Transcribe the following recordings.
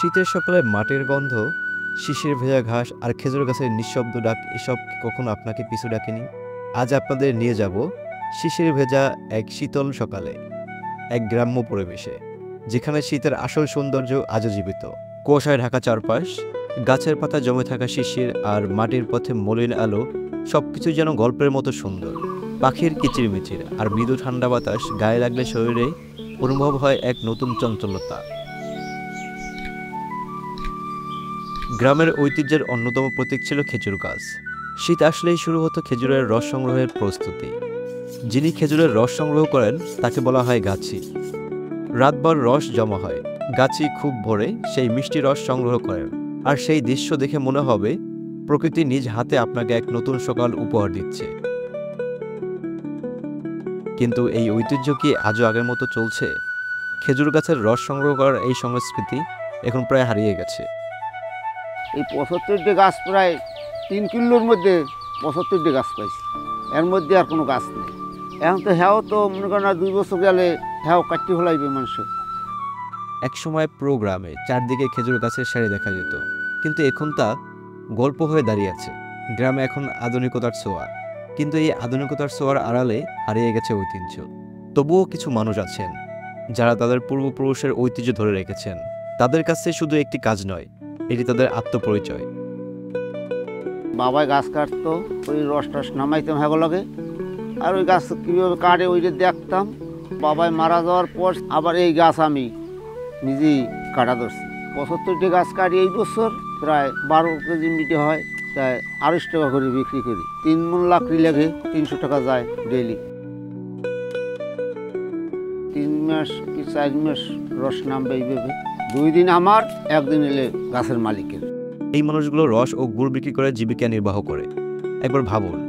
শীতের সকালে মাটির গন্ধ, শিশির ভেজা ঘাস আর খেজুর গাছের নিঃশব্দ ডাক এসব কি কখনো আপনাকে পিছু ডাকেনি? আজ আপনাদের নিয়ে যাব শিশির ভেজা এক শীতল সকালে, এক গ্রাম্য পরিবেশে, যেখানে শীতের আসল সৌন্দর্য আজও জীবিত। কুয়াশায় ঢাকা চারপাশ, গাছের পাতা জমে থাকা শিশির আর মাটির পথে মলিন আলো, সবকিছু যেন গল্পের মতো সুন্দর। পাখির কিচিরমিচির আর মৃদু ঠান্ডা বাতাস গায়ে লাগলে শরীরে অনুভব হয় এক নতুন চঞ্চলতা। গ্রামের ঐতিহ্যের অন্যতম প্রতীক ছিল খেজুর গাছ। শীত আসলেই শুরু হতো খেজুরের রস সংগ্রহের প্রস্তুতি। যিনি খেজুরের রস সংগ্রহ করেন তাকে বলা হয় গাছি। রাতভর রস জমা হয়, গাছি খুব ভোরে সেই মিষ্টি রস সংগ্রহ করেন, আর সেই দৃশ্য দেখে মনে হবে প্রকৃতি নিজ হাতে আপনাকে এক নতুন সকাল উপহার দিচ্ছে। কিন্তু এই ঐতিহ্য কি আজও আগের মতো চলছে? খেজুর গাছের রস সংগ্রহ করার এই সংস্কৃতি এখন প্রায় হারিয়ে গেছে। এই ৭৫টি গাছ প্রায় ৩ কিলোর মধ্যে ৭৫টি গাছ পাইছি, এর মধ্যে আর কোনো গাছ নেই। এখন তো হ্যাও তো মনে করেন না ২ বছর গেলে হ্যাও কাটতে ফেলাইবে মানুষের। একসময় পুরো গ্রামে চারদিকে খেজুর গাছের সারি দেখা যেত, কিন্তু এখন তা গল্প হয়ে দাঁড়িয়ে আছে। গ্রামে এখন আধুনিকতার ছোঁয়া, কিন্তু এই আধুনিকতার ছোঁয়ার আড়ালে হারিয়ে গেছে ঐতিহ্য। তবুও কিছু মানুষ আছেন যারা তাদের পূর্বপুরুষের ঐতিহ্য ধরে রেখেছেন। তাদের কাছে শুধু একটি কাজ নয়, এটি তাদের আত্মপরিচয়। বাবাই গাছ কাটতো, ওই রস টস নামাইতাম হ্যাগো লাগে, আর ওই গাছ কীভাবে কাটে ওইটা দেখতাম। বাবাই মারা যাওয়ার পর আবার এই গাছ আমি নিজেই কাটা ধরছি। ৭৫টি গাছ কাটি এই বছর প্রায় ১২ কেজি মিটে হয়, তাই ২৮ টাকা করে বিক্রি করি। ৩ মণ লাকড়ি লাগে, ৩০০ টাকা যায় ডেইলি। ৩ মাস কি ৪ মাস রস নামবে এইভাবে। ২ দিন আমার, ১ দিন এলে গাছের মালিকের। এই মানুষগুলো রস ও গুড় বিক্রি করে জীবিকা নির্বাহ করে। একবার ভাবুন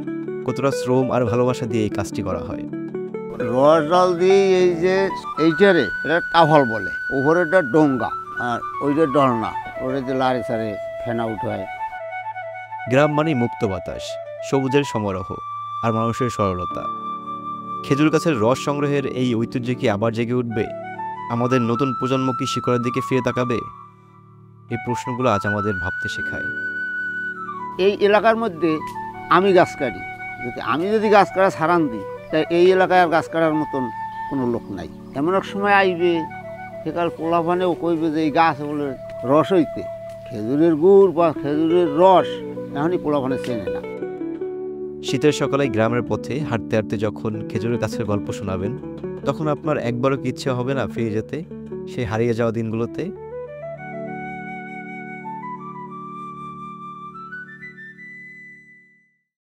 কতটা শ্রম আর ভালোবাসা দিয়ে এই কাজটি করা হয়। রস জল দিয়ে এই যে এইটারে এটা টাফল বলে, উপরেটা ডোঙ্গা আর ওইটা ডলনা, ওটা যে লাড়ে সারে ফেনা উঠায়। গ্রাম মানে মুক্ত বাতাস, সবুজের সমারোহ আর মানুষের সরলতা। খেজুর গাছের রস সংগ্রহের এই ঐতিহ্য কি আবার জেগে উঠবে? আমাদের নতুন প্রজন্ম কি শিকড়ের দিকে ফিরে তাকাবে? এই প্রশ্নগুলো আজ আমাদের ভাবতে শেখায়। এই এলাকার মধ্যে আমি গাছ কাটি, আমি যদি গাছ কাটা ছাড়ান দিই, তাই এই এলাকায় আর গাছ কাটার মতন কোনো লোক নাই। এমন এক সময় আইবে সেকাল পোলাপানেও কইবে যে এই গাছ বলে রস হইতে, খেজুরের গুড় বা খেজুরের রস এখনই পোলাপানে চেনে না। শীতের সকালে গ্রামের পথে হাঁটতে হাঁটতে যখন খেজুরের গাছের গল্প শোনাবেন, তখন আপনার একবারও কি ইচ্ছে হবে না ফিরে যেতে সেই হারিয়ে যাওয়া দিনগুলোতে?